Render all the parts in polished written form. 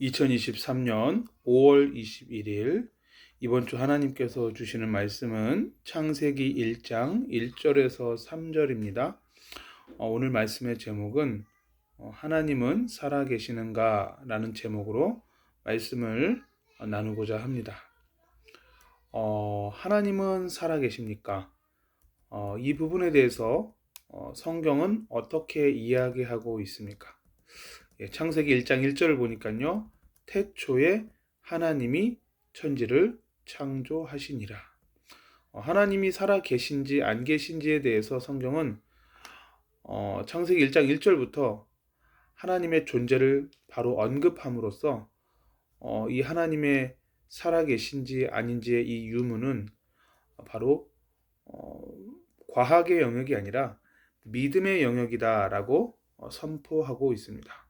2023년 5월 21일 이번 주 하나님께서 주시는 말씀은 창세기 1장 1절에서 3절입니다. 오늘 말씀의 제목은 하나님은 살아계시는가? 라는 제목으로 말씀을 나누고자 합니다. 하나님은 살아계십니까? 이 부분에 대해서 성경은 어떻게 이야기하고 있습니까? 창세기 1장 1절을 보니까요. 태초에 하나님이 천지를 창조하시니라. 하나님이 살아 계신지 안 계신지에 대해서 성경은 창세기 1장 1절부터 하나님의 존재를 바로 언급함으로써 이 하나님의 살아 계신지 아닌지의 이 유무는 바로 과학의 영역이 아니라 믿음의 영역이다라고 선포하고 있습니다.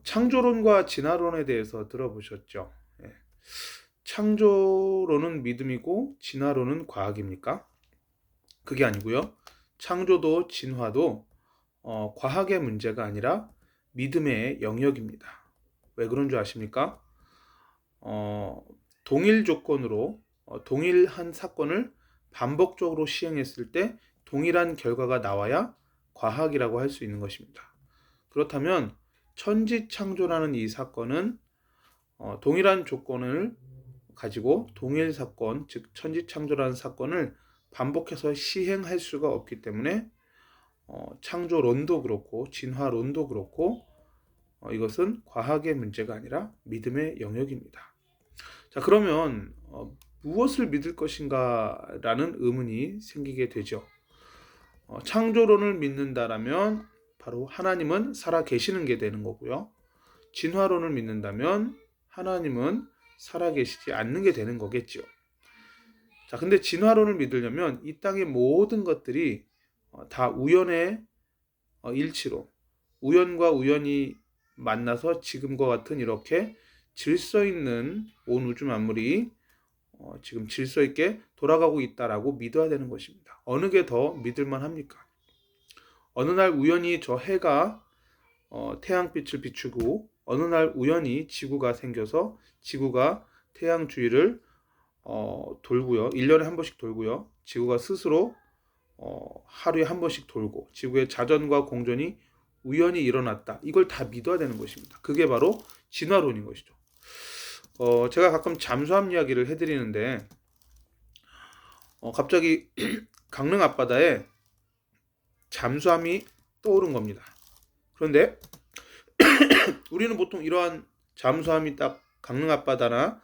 창조론과 진화론에 대해서 들어보셨죠? 창조론은 믿음이고 진화론은 과학입니까? 그게 아니고요. 창조도 진화도 과학의 문제가 아니라 믿음의 영역입니다. 왜 그런 줄 아십니까? 동일 조건으로 동일한 사건을 반복적으로 시행했을 때 동일한 결과가 나와야 과학이라고 할 수 있는 것입니다. 그렇다면 천지창조라는 이 사건은 동일한 조건을 가지고 동일 사건, 즉 천지창조라는 사건을 반복해서 시행할 수가 없기 때문에 창조론도 그렇고 진화론도 그렇고 이것은 과학의 문제가 아니라 믿음의 영역입니다. 자, 그러면 무엇을 믿을 것인가 라는 의문이 생기게 되죠. 창조론을 믿는다라면 바로 하나님은 살아 계시는 게 되는 거고요. 진화론을 믿는다면 하나님은 살아 계시지 않는 게 되는 거겠죠. 자, 근데 진화론을 믿으려면 이 땅의 모든 것들이 다 우연의 일치로 우연과 우연이 만나서 지금과 같은 이렇게 질서 있는 온 우주 만물이 지금 질서 있게 돌아가고 있다라고 믿어야 되는 것입니다. 어느 게 더 믿을만 합니까? 어느 날 우연히 저 해가 태양빛을 비추고 어느 날 우연히 지구가 생겨서 지구가 태양 주위를 돌고요. 1년에 한 번씩 돌고요. 지구가 스스로 하루에 한 번씩 돌고 지구의 자전과 공전이 우연히 일어났다. 이걸 다 믿어야 되는 것입니다. 그게 바로 진화론인 것이죠. 제가 가끔 잠수함 이야기를 해드리는데 갑자기 강릉 앞바다에 잠수함이 떠오른 겁니다. 그런데 우리는 보통 이러한 잠수함이 딱 강릉 앞바다나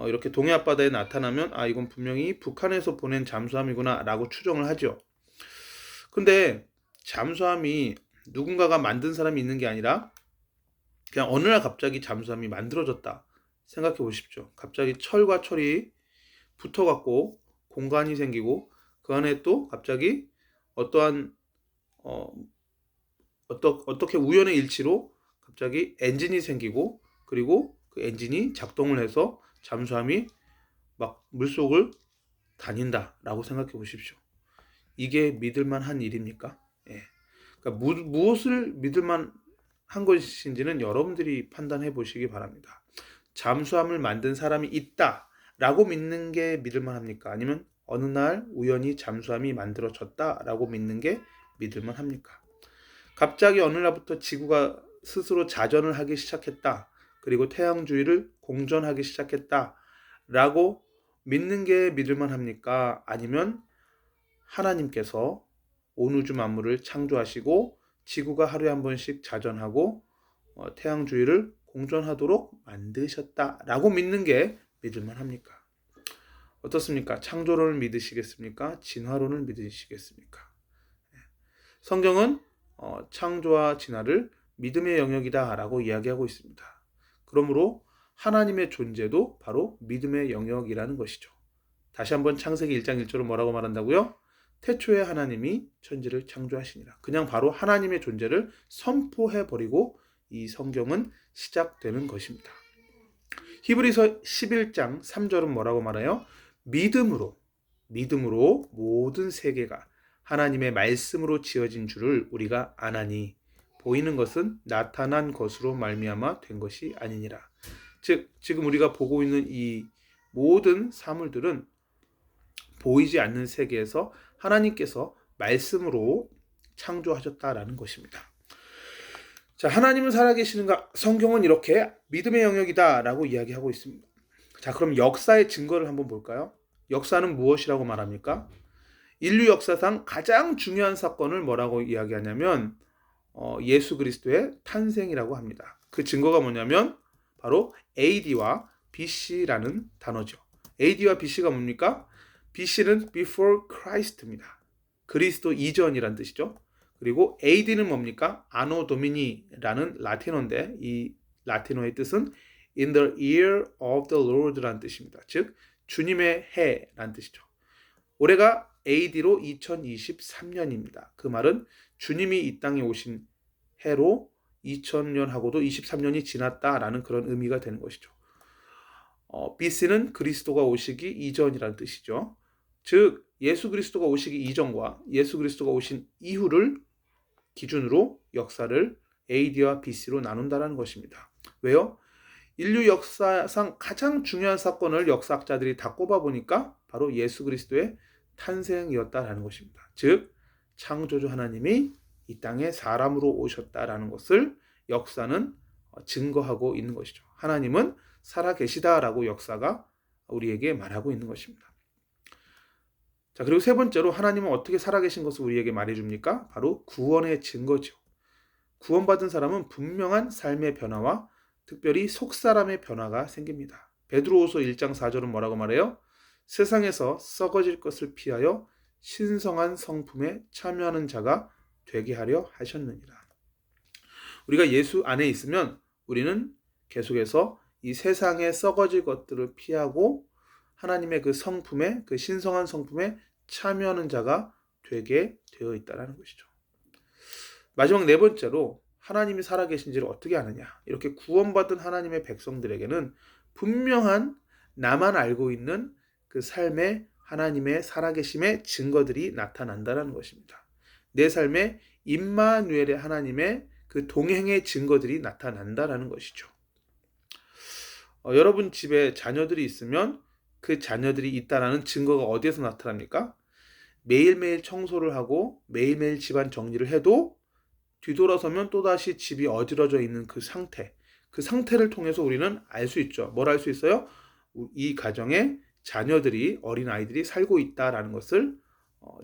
이렇게 동해 앞바다에 나타나면 이건 분명히 북한에서 보낸 잠수함이구나 라고 추정을 하죠. 근데 잠수함이 누군가가 만든 사람이 있는 게 아니라 그냥 어느 날 갑자기 잠수함이 만들어졌다 생각해 보십시오. 갑자기 철과 철이 붙어갖고 공간이 생기고 그 안에 또 갑자기 어떠한 어떻게 우연의 일치로 갑자기 엔진이 생기고 그리고 그 엔진이 작동을 해서 잠수함이 막 물속을 다닌다라고 생각해 보십시오. 이게 믿을만한 일입니까? 예. 그러니까 무엇을 믿을만한 것인지는 여러분들이 판단해 보시기 바랍니다. 잠수함을 만든 사람이 있다라고 믿는 게 믿을만합니까? 아니면 어느 날 우연히 잠수함이 만들어졌다라고 믿는 게 믿을만합니까? 갑자기 어느 날부터 지구가 스스로 자전을 하기 시작했다. 그리고 태양 주위를 공전하기 시작했다. 라고 믿는 게 믿을만 합니까? 아니면 하나님께서 온 우주 만물을 창조하시고 지구가 하루에 한 번씩 자전하고 태양 주위를 공전하도록 만드셨다라고 믿는 게 믿을만 합니까? 어떻습니까? 창조론을 믿으시겠습니까? 진화론을 믿으시겠습니까? 성경은 창조와 진화를 믿음의 영역이다 라고 이야기하고 있습니다. 그러므로 하나님의 존재도 바로 믿음의 영역이라는 것이죠. 다시 한번 창세기 1장 1절은 뭐라고 말한다고요? 태초에 하나님이 천지를 창조하시니라. 그냥 바로 하나님의 존재를 선포해버리고 이 성경은 시작되는 것입니다. 히브리서 11장 3절은 뭐라고 말해요? 믿음으로 모든 세계가 하나님의 말씀으로 지어진 줄을 우리가 아나니 보이는 것은 나타난 것으로 말미암아 된 것이 아니니라. 즉 지금 우리가 보고 있는 이 모든 사물들은 보이지 않는 세계에서 하나님께서 말씀으로 창조하셨다라는 것입니다. 자, 하나님은 살아계시는가? 성경은 이렇게 믿음의 영역이다라고 이야기하고 있습니다. 자, 그럼 역사의 증거를 한번 볼까요? 역사는 무엇이라고 말합니까? 인류 역사상 가장 중요한 사건을 뭐라고 이야기하냐면 예수 그리스도의 탄생이라고 합니다. 그 증거가 뭐냐면 바로 AD와 BC라는 단어죠. AD와 BC가 뭡니까? BC는 Before Christ입니다. 그리스도 이전이란 뜻이죠. 그리고 AD는 뭡니까? Anno Domini라는 라틴어인데 이 라틴어의 뜻은 In the year of the Lord라는 뜻입니다. 즉 주님의 해라는 뜻이죠. 올해가 AD로 2023년입니다. 그 말은 주님이 이 땅에 오신 해로 2000년하고도 23년이 지났다라는 그런 의미가 되는 것이죠. BC는 그리스도가 오시기 이전이라는 뜻이죠. 즉 예수 그리스도가 오시기 이전과 예수 그리스도가 오신 이후를 기준으로 역사를 AD와 BC로 나눈다는 것입니다. 왜요? 인류 역사상 가장 중요한 사건을 역사학자들이 다 꼽아보니까 바로 예수 그리스도의 탄생이었다라는 것입니다. 즉 창조주 하나님이 이 땅에 사람으로 오셨다라는 것을 역사는 증거하고 있는 것이죠. 하나님은 살아계시다라고 역사가 우리에게 말하고 있는 것입니다. 자, 그리고 세 번째로 하나님은 어떻게 살아계신 것을 우리에게 말해줍니까? 바로 구원의 증거죠. 구원받은 사람은 분명한 삶의 변화와 특별히 속사람의 변화가 생깁니다. 베드로후서 1장 4절은 뭐라고 말해요? 세상에서 썩어질 것을 피하여 신성한 성품에 참여하는 자가 되게 하려 하셨느니라. 우리가 예수 안에 있으면 우리는 계속해서 이 세상에 썩어질 것들을 피하고 하나님의 그 성품에, 그 신성한 성품에 참여하는 자가 되게 되어 있다는 것이죠. 마지막 네 번째로 하나님이 살아계신지를 어떻게 아느냐? 이렇게 구원받은 하나님의 백성들에게는 분명한 나만 알고 있는 그 삶의 하나님의 살아계심의 증거들이 나타난다는 것입니다. 내 삶에 임마누엘의 하나님의 그 동행의 증거들이 나타난다는 것이죠. 여러분 집에 자녀들이 있으면 그 자녀들이 있다라는 증거가 어디에서 나타납니까? 매일매일 청소를 하고 매일매일 집안 정리를 해도 뒤돌아서면 또다시 집이 어지러져 있는 그 상태를 통해서 우리는 알 수 있죠. 뭘 알 수 있어요? 이 가정에 자녀들이, 어린아이들이 살고 있다라는 것을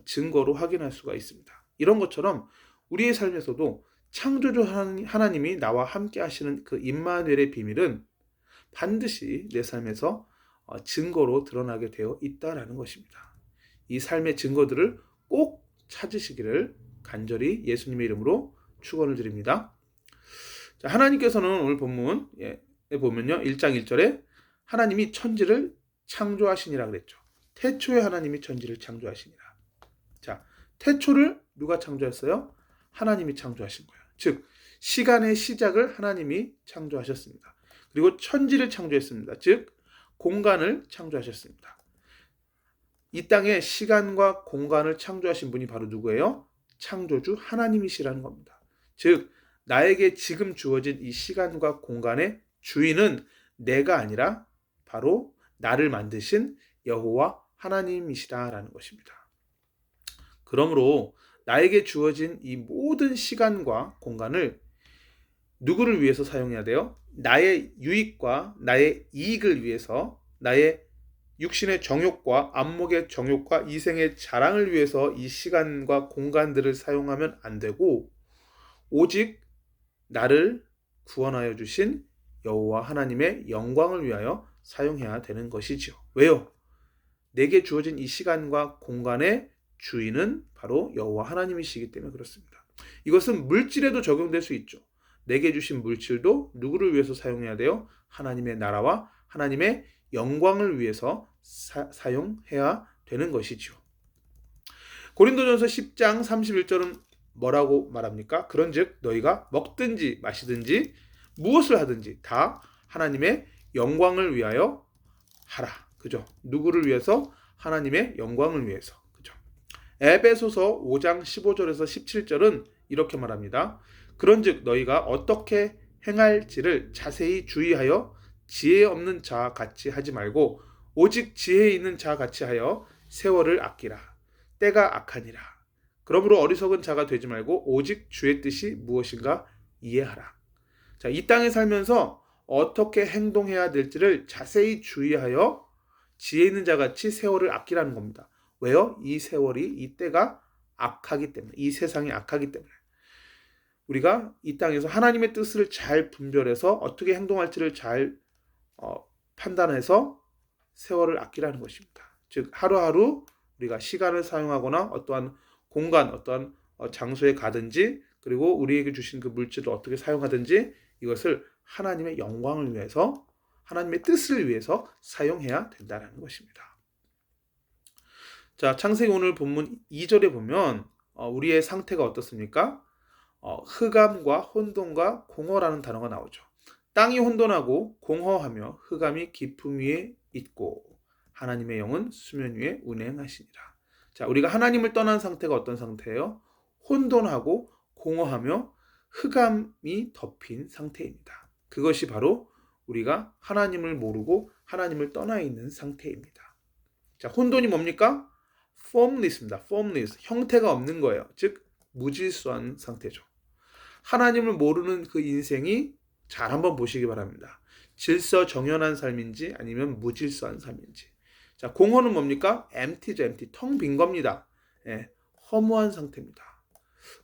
증거로 확인할 수가 있습니다. 이런 것처럼 우리의 삶에서도 창조주 하나님이 나와 함께 하시는 그 임마누엘의 비밀은 반드시 내 삶에서 증거로 드러나게 되어 있다라는 것입니다. 이 삶의 증거들을 꼭 찾으시기를 간절히 예수님의 이름으로 축원을 드립니다. 자, 하나님께서는 오늘 본문에 보면요, 1장 1절에 하나님이 천지를 창조하시니라 그랬죠. 태초에 하나님이 천지를 창조하시니라. 자, 태초를 누가 창조했어요? 하나님이 창조하신 거예요. 즉 시간의 시작을 하나님이 창조하셨습니다. 그리고 천지를 창조했습니다. 즉 공간을 창조하셨습니다. 이 땅에 시간과 공간을 창조하신 분이 바로 누구예요? 창조주 하나님이시라는 겁니다. 즉 나에게 지금 주어진 이 시간과 공간의 주인은 내가 아니라 바로 나를 만드신 여호와 하나님이시다라는 것입니다. 그러므로 나에게 주어진 이 모든 시간과 공간을 누구를 위해서 사용해야 돼요? 나의 유익과 나의 이익을 위해서, 나의 육신의 정욕과 안목의 정욕과 이생의 자랑을 위해서 이 시간과 공간들을 사용하면 안 되고 오직 나를 구원하여 주신 여호와 하나님의 영광을 위하여 사용해야 되는 것이지요. 왜요? 내게 주어진 이 시간과 공간의 주인은 바로 여호와 하나님이시기 때문에 그렇습니다. 이것은 물질에도 적용될 수 있죠. 내게 주신 물질도 누구를 위해서 사용해야 돼요? 하나님의 나라와 하나님의 영광을 위해서 사용해야 되는 것이지요. 고린도전서 10장 31절은 뭐라고 말합니까? 그런즉 너희가 먹든지 마시든지 무엇을 하든지 다 하나님의 영광을 위하여 하라. 그죠? 누구를 위해서? 하나님의 영광을 위해서. 그죠? 에베소서 5장 15절에서 17절은 이렇게 말합니다. 그런즉 너희가 어떻게 행할지를 자세히 주의하여 지혜 없는 자와 같이 하지 말고 오직 지혜 있는 자와 같이 하여 세월을 아끼라. 때가 악하니라. 그러므로 어리석은 자가 되지 말고 오직 주의 뜻이 무엇인가 이해하라. 자, 이 땅에 살면서 어떻게 행동해야 될지를 자세히 주의하여 지혜 있는 자같이 세월을 아끼라는 겁니다. 왜요? 이 세월이, 이 때가 악하기 때문에, 이 세상이 악하기 때문에. 우리가 이 땅에서 하나님의 뜻을 잘 분별해서 어떻게 행동할지를 잘 판단해서 세월을 아끼라는 것입니다. 즉 하루하루 우리가 시간을 사용하거나 어떠한 공간, 어떠한 장소에 가든지, 그리고 우리에게 주신 그 물질을 어떻게 사용하든지 이것을 하나님의 영광을 위해서, 하나님의 뜻을 위해서 사용해야 된다는 것입니다. 자, 창세기 오늘 본문 2절에 보면 우리의 상태가 어떻습니까? 흑암과 혼돈과 공허라는 단어가 나오죠. 땅이 혼돈하고 공허하며 흑암이 깊음 위에 있고 하나님의 영은 수면 위에 운행하시니라. 자, 우리가 하나님을 떠난 상태가 어떤 상태예요? 혼돈하고 공허하며 흑암이 덮인 상태입니다. 그것이 바로 우리가 하나님을 모르고 하나님을 떠나 있는 상태입니다. 자, 혼돈이 뭡니까? formless입니다. formless, 형태가 없는 거예요. 즉 무질서한 상태죠. 하나님을 모르는 그 인생이 잘 한번 보시기 바랍니다. 질서정연한 삶인지 아니면 무질서한 삶인지. 자, 공허는 뭡니까? empty죠, empty. 텅 빈 겁니다. 예, 허무한 상태입니다.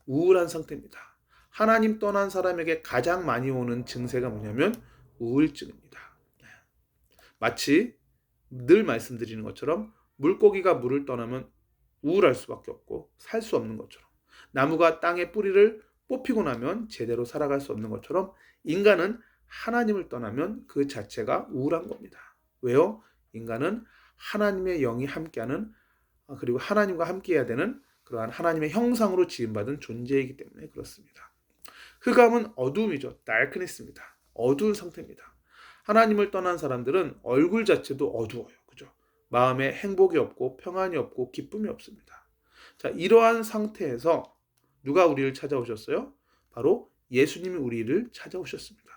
우울한 상태입니다. 하나님 떠난 사람에게 가장 많이 오는 증세가 뭐냐면 우울증입니다. 마치 늘 말씀드리는 것처럼 물고기가 물을 떠나면 우울할 수밖에 없고 살 수 없는 것처럼, 나무가 땅의 뿌리를 뽑히고 나면 제대로 살아갈 수 없는 것처럼 인간은 하나님을 떠나면 그 자체가 우울한 겁니다. 왜요? 인간은 하나님의 영이 함께하는, 그리고 하나님과 함께해야 되는 그러한 하나님의 형상으로 지음받은 존재이기 때문에 그렇습니다. 흑암은 어두움이죠. darkness입니다. 어두운 상태입니다. 하나님을 떠난 사람들은 얼굴 자체도 어두워요. 그죠? 마음에 행복이 없고 평안이 없고 기쁨이 없습니다. 자, 이러한 상태에서 누가 우리를 찾아오셨어요? 바로 예수님이 우리를 찾아오셨습니다.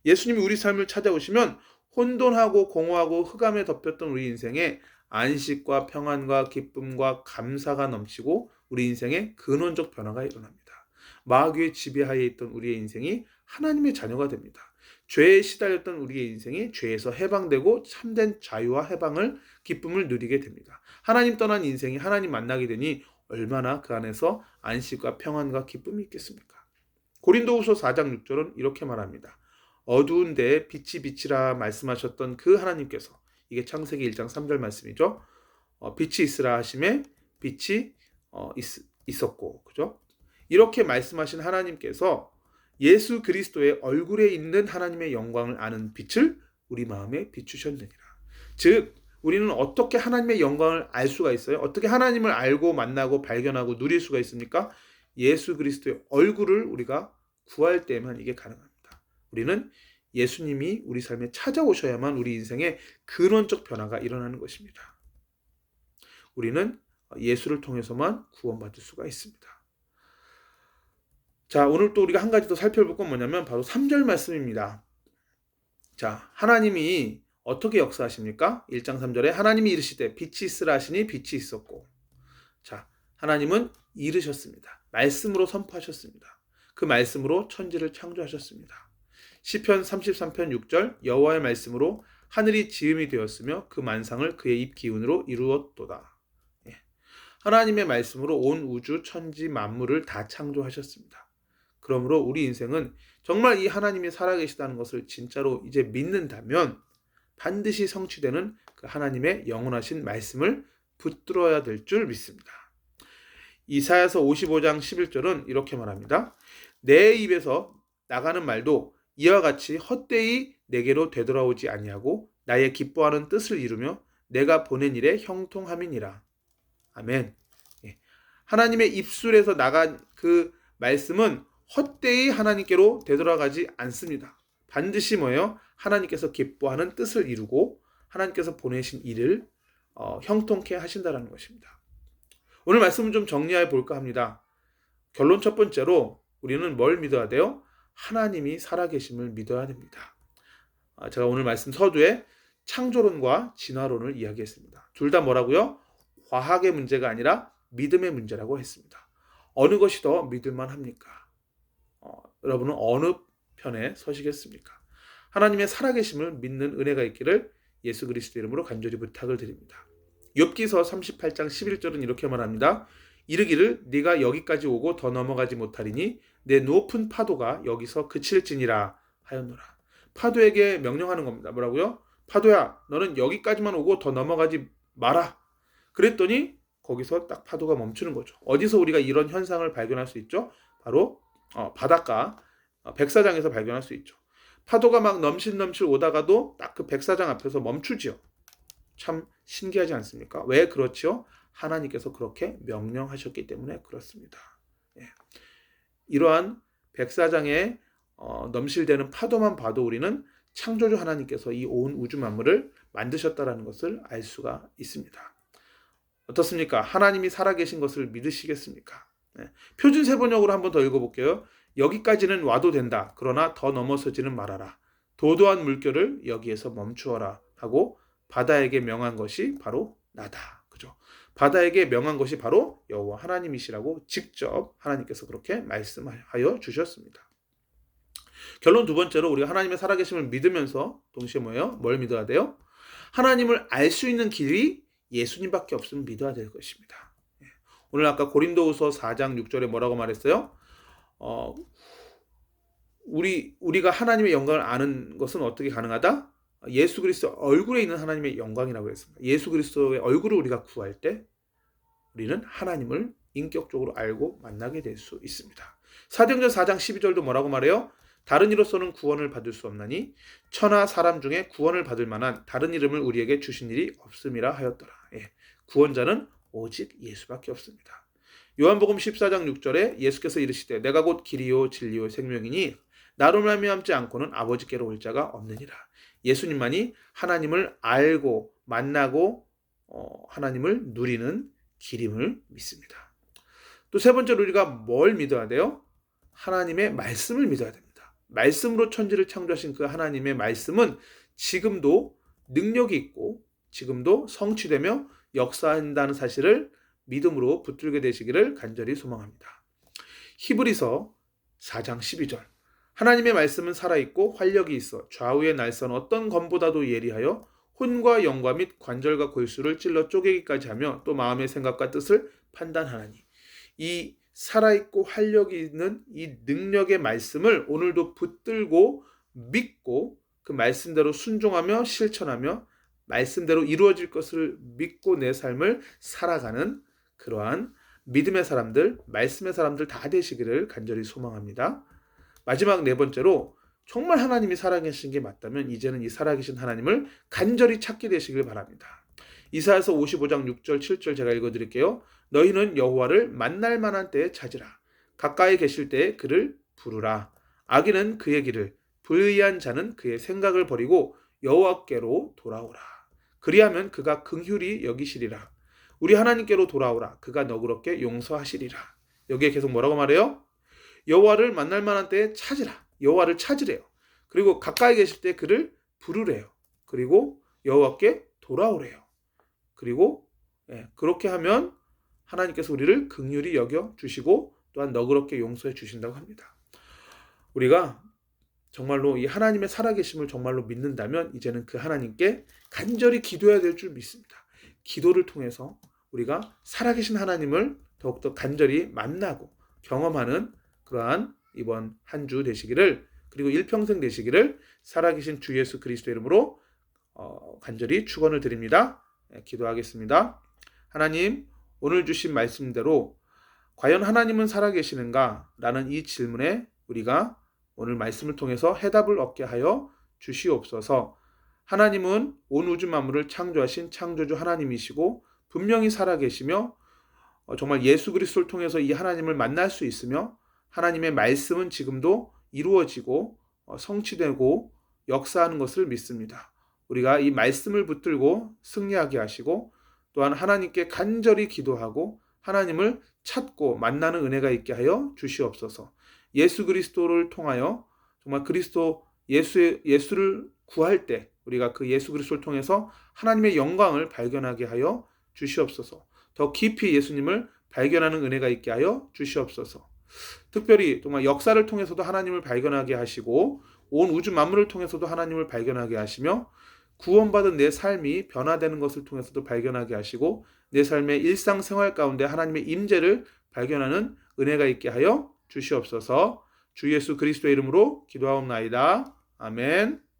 예수님이 우리 삶을 찾아오시면 혼돈하고 공허하고 흑암에 덮였던 우리 인생에 안식과 평안과 기쁨과 감사가 넘치고 우리 인생에 근원적 변화가 일어납니다. 마귀의 지배하에 있던 우리의 인생이 하나님의 자녀가 됩니다. 죄에 시달렸던 우리의 인생이 죄에서 해방되고 참된 자유와 해방을, 기쁨을 누리게 됩니다. 하나님 떠난 인생이 하나님 만나게 되니 얼마나 그 안에서 안식과 평안과 기쁨이 있겠습니까? 고린도후서 4장 6절은 이렇게 말합니다. 어두운 데에 빛이 비치라 말씀하셨던 그 하나님께서, 이게 창세기 1장 3절 말씀이죠. 빛이 있으라 하심에 빛이 있었고, 그죠? 이렇게 말씀하신 하나님께서 예수 그리스도의 얼굴에 있는 하나님의 영광을 아는 빛을 우리 마음에 비추셨느니라. 즉 우리는 어떻게 하나님의 영광을 알 수가 있어요? 어떻게 하나님을 알고 만나고 발견하고 누릴 수가 있습니까? 예수 그리스도의 얼굴을 우리가 구할 때만 이게 가능합니다. 우리는 예수님이 우리 삶에 찾아오셔야만 우리 인생에 근원적 변화가 일어나는 것입니다. 우리는 예수를 통해서만 구원받을 수가 있습니다. 자, 오늘 또 우리가 한 가지 더 살펴볼 건 뭐냐면 바로 3절 말씀입니다. 자, 하나님이 어떻게 역사하십니까? 1장 3절에 하나님이 이르시되 빛이 있으라 하시니 빛이 있었고. 자, 하나님은 이르셨습니다. 말씀으로 선포하셨습니다. 그 말씀으로 천지를 창조하셨습니다. 시편 33편 6절 여호와의 말씀으로 하늘이 지음이 되었으며 그 만상을 그의 입 기운으로 이루었도다. 예. 하나님의 말씀으로 온 우주 천지 만물을 다 창조하셨습니다. 그러므로 우리 인생은 정말 이 하나님이 살아계시다는 것을 진짜로 이제 믿는다면 반드시 성취되는 그 하나님의 영원하신 말씀을 붙들어야 될 줄 믿습니다. 이사야서 55장 11절은 이렇게 말합니다. 내 입에서 나가는 말도 이와 같이 헛되이 내게로 되돌아오지 아니하고 나의 기뻐하는 뜻을 이루며 내가 보낸 일에 형통함이니라. 아멘. 하나님의 입술에서 나간 그 말씀은 헛되이 하나님께로 되돌아가지 않습니다. 반드시 뭐예요? 하나님께서 기뻐하는 뜻을 이루고 하나님께서 보내신 일을 형통케 하신다는 것입니다. 오늘 말씀을 좀 정리해 볼까 합니다. 결론 첫 번째로 우리는 뭘 믿어야 돼요? 하나님이 살아계심을 믿어야 됩니다. 제가 오늘 말씀 서두에 창조론과 진화론을 이야기했습니다. 둘 다 뭐라고요? 과학의 문제가 아니라 믿음의 문제라고 했습니다. 어느 것이 더 믿을만 합니까? 여러분은 어느 편에 서시겠습니까? 하나님의 살아계심을 믿는 은혜가 있기를 예수 그리스도 이름으로 간절히 부탁을 드립니다. 욥기서 38장 11절은 이렇게 말합니다. 이르기를 네가 여기까지 오고 더 넘어가지 못하리니 내 높은 파도가 여기서 그칠지니라 하였노라. 파도에게 명령하는 겁니다. 뭐라고요? 파도야, 너는 여기까지만 오고 더 넘어가지 마라. 그랬더니 거기서 딱 파도가 멈추는 거죠. 어디서 우리가 이런 현상을 발견할 수 있죠? 바로 바닷가 백사장에서 발견할 수 있죠. 파도가 막 넘실넘실 오다가도 딱 그 백사장 앞에서 멈추지요. 참 신기하지 않습니까? 왜 그렇지요? 하나님께서 그렇게 명령하셨기 때문에 그렇습니다. 이러한 백사장에 넘실대는 파도만 봐도 우리는 창조주 하나님께서 이 온 우주 만물을 만드셨다는 것을 알 수가 있습니다. 어떻습니까? 하나님이 살아계신 것을 믿으시겠습니까? 표준 세번역으로 한 번 더 읽어볼게요. 여기까지는 와도 된다. 그러나 더 넘어서지는 말아라. 도도한 물결을 여기에서 멈추어라 하고 바다에게 명한 것이 바로 나다. 그죠? 바다에게 명한 것이 바로 여호와 하나님이시라고 직접 하나님께서 그렇게 말씀하여 주셨습니다. 결론 두 번째로 우리가 하나님의 살아계심을 믿으면서 동시에 뭐예요? 뭘 믿어야 돼요? 하나님을 알 수 있는 길이 예수님밖에 없으면 믿어야 될 것입니다. 오늘 아까 고린도후서 4장 6절에 뭐라고 말했어요? 우리가 하나님의 영광을 아는 것은 어떻게 가능하다? 예수 그리스도 얼굴에 있는 하나님의 영광이라고 했습니다. 예수 그리스도의 얼굴을 우리가 구할 때 우리는 하나님을 인격적으로 알고 만나게 될 수 있습니다. 사도행전 4장 12절도 뭐라고 말해요? 다른 이로서는 구원을 받을 수 없나니 천하 사람 중에 구원을 받을 만한 다른 이름을 우리에게 주신 일이 없음이라 하였더라. 구원자는 오직 예수밖에 없습니다. 요한복음 14장 6절에 예수께서 이르시되 내가 곧 길이요 진리요 생명이니 나로 말미암지 않고는 아버지께로 올 자가 없느니라. 예수님만이 하나님을 알고 만나고 하나님을 누리는 길임을 믿습니다. 또 세 번째로 우리가 뭘 믿어야 돼요? 하나님의 말씀을 믿어야 됩니다. 말씀으로 천지를 창조하신 그 하나님의 말씀은 지금도 능력이 있고 지금도 성취되며 역사한다는 사실을 믿음으로 붙들게 되시기를 간절히 소망합니다. 히브리서 4장 12절 하나님의 말씀은 살아있고 활력이 있어 좌우의 날선 어떤 검보다도 예리하여 혼과 영과 및 관절과 골수를 찔러 쪼개기까지 하며 또 마음의 생각과 뜻을 판단하나니 이 살아있고 활력이 있는 이 능력의 말씀을 오늘도 붙들고 믿고 그 말씀대로 순종하며 실천하며 말씀대로 이루어질 것을 믿고 내 삶을 살아가는 그러한 믿음의 사람들, 말씀의 사람들 다 되시기를 간절히 소망합니다. 마지막 네 번째로 정말 하나님이 살아계신 게 맞다면 이제는 이 살아계신 하나님을 간절히 찾게 되시길 바랍니다. 이사야서 55장 6절 7절 제가 읽어드릴게요. 너희는 여호와를 만날 만한 때에 찾으라. 가까이 계실 때에 그를 부르라. 악인은 그의 길을, 불의한 자는 그의 생각을 버리고 여호와께로 돌아오라. 그리하면 그가 긍휼히 여기시리라. 우리 하나님께로 돌아오라. 그가 너그럽게 용서하시리라. 여기에 계속 뭐라고 말해요? 여호와를 만날 만한 때에 찾으라. 여호와를 찾으래요. 그리고 가까이 계실 때 그를 부르래요. 그리고 여호와께 돌아오래요. 그리고 그렇게 하면 하나님께서 우리를 긍휼히 여겨 주시고 또한 너그럽게 용서해 주신다고 합니다. 우리가 정말로 이 하나님의 살아계심을 정말로 믿는다면 이제는 그 하나님께 간절히 기도해야 될 줄 믿습니다. 기도를 통해서 우리가 살아계신 하나님을 더욱더 간절히 만나고 경험하는 그러한 이번 한 주 되시기를 그리고 일평생 되시기를 살아계신 주 예수 그리스도 이름으로 간절히 축원을 드립니다. 기도하겠습니다. 하나님, 오늘 주신 말씀대로 과연 하나님은 살아계시는가? 라는 이 질문에 우리가 오늘 말씀을 통해서 해답을 얻게 하여 주시옵소서. 하나님은 온 우주 만물을 창조하신 창조주 하나님이시고 분명히 살아계시며 정말 예수 그리스도를 통해서 이 하나님을 만날 수 있으며 하나님의 말씀은 지금도 이루어지고 성취되고 역사하는 것을 믿습니다. 우리가 이 말씀을 붙들고 승리하게 하시고 또한 하나님께 간절히 기도하고 하나님을 찾고 만나는 은혜가 있게 하여 주시옵소서. 예수 그리스도를 통하여 정말 그리스도 예수를 구할 때 우리가 그 예수 그리스도를 통해서 하나님의 영광을 발견하게 하여 주시옵소서. 더 깊이 예수님을 발견하는 은혜가 있게 하여 주시옵소서. 특별히 정말 역사를 통해서도 하나님을 발견하게 하시고 온 우주 만물을 통해서도 하나님을 발견하게 하시며 구원받은 내 삶이 변화되는 것을 통해서도 발견하게 하시고 내 삶의 일상생활 가운데 하나님의 임재를 발견하는 은혜가 있게 하여 주시옵소서. 주 예수 그리스도의 이름으로 기도하옵나이다. 아멘.